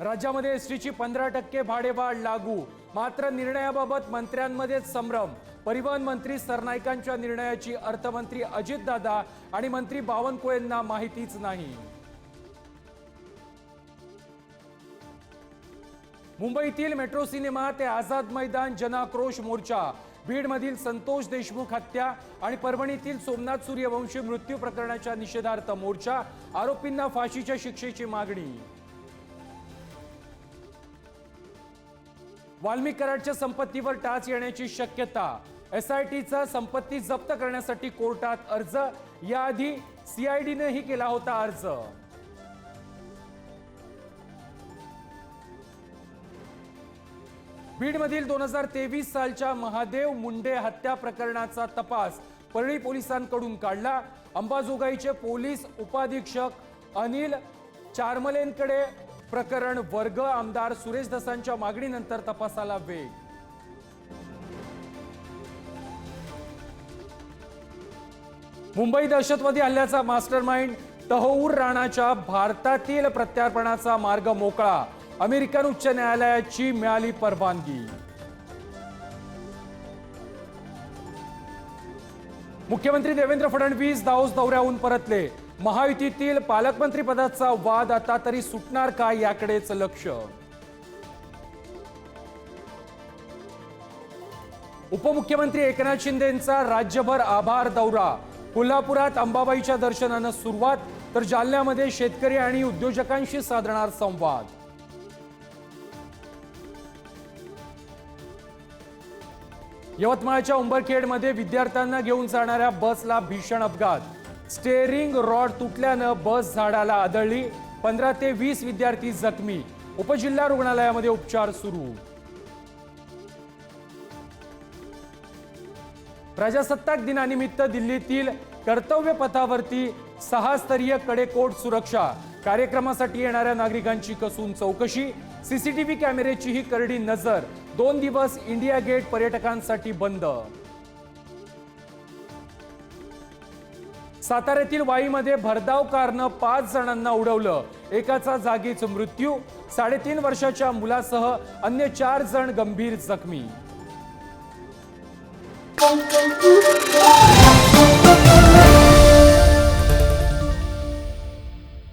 राज्यामध्ये एसटीची 15% भाडेवाढ लागू, मात्र निर्णयाबाबत मंत्र्यांमध्येच संभ्रम। परिवहन मंत्री सरनाईकांच्या निर्णयाची अर्थमंत्री अजितदादा आणि मंत्री बावनकुळेंना माहितीच नाही। मुंबईतील मेट्रो सिनेमा ते आझाद मैदान जनाक्रोश मोर्चा, बीडमधील संतोष देशमुख हत्या आणि परभणीतील सोमनाथ सूर्यवंशी मृत्यू प्रकरणाच्या निषेधार्थ मोर्चा, आरोपींना फाशीच्या शिक्षेची मागणी। वाल्मिक कराडच्या संपत्तीवर टाच येण्याची शक्यता, एसआयटीचा संपत्ती जप्त करण्यासाठी कोर्टात अर्ज, याआधी सीआयडीनेही केला होता अर्ज। बीडमधील 2023 सालच्या महादेव मुंडे हत्या प्रकरणाचा तपास परळी पोलिसांकडून काढला। अंबाजोगाईचे पोलीस उपाधीक्षक अनिल चारमलेंकडे प्रकरण वर्ग, आमदार सुरेश धसांच्या मागणीनंतर तपासाला वेग। मुंबई दहशतवादी हल्ल्याचा मास्टरमाइंड तहूर राणाच्या भारतातील प्रत्यार्पणाचा मार्ग मोकळा, अमेरिकन उच्च न्यायालयाची मिळाली परवानगी। मुख्यमंत्री देवेंद्र फडणवीस दाओस दौऱ्याहून परतले, महायुतीतील पालकमंत्री पदाचा वाद आता तरी सुटणार का याकडेच लक्ष। उपमुख्यमंत्री एकनाथ शिंदेंचा राज्यभर आभार दौरा, कोल्हापुरात अंबाबाईच्या दर्शनानं सुरुवात, तर जालन्यामध्ये शेतकरी आणि उद्योजकांशी साधणार संवाद। यवतमाळच्या उंबरखेडमध्ये विद्यार्थ्यांना घेऊन जाणाऱ्या बसला भीषण अपघात, स्टेअरिंग रॉड तुटल्यानं बस झाडाला आदळली, 15 ते 20 विद्यार्थी जखमी, उपजिल्हा रुग्णालयामध्ये उपचार सुरू। प्रजासत्ताक दिनानिमित्त दिल्लीतील कर्तव्य पथावरती 6 स्तरीय कडेकोट सुरक्षा, कार्यक्रमासाठी येणाऱ्या नागरिकांची कसून चौकशी, सीसीटीव्ही कॅमेऱ्याचीही करडी नजर, 2 दिवस इंडिया गेट पर्यटकांसाठी बंद। साताऱ्यातील वाईमध्ये भरधाव कारनं 5 जणांना उडवलं, एकाचा जागीच मृत्यू, 3.5 वर्षाच्या मुलासह अन्य 4 जण गंभीर जखमी।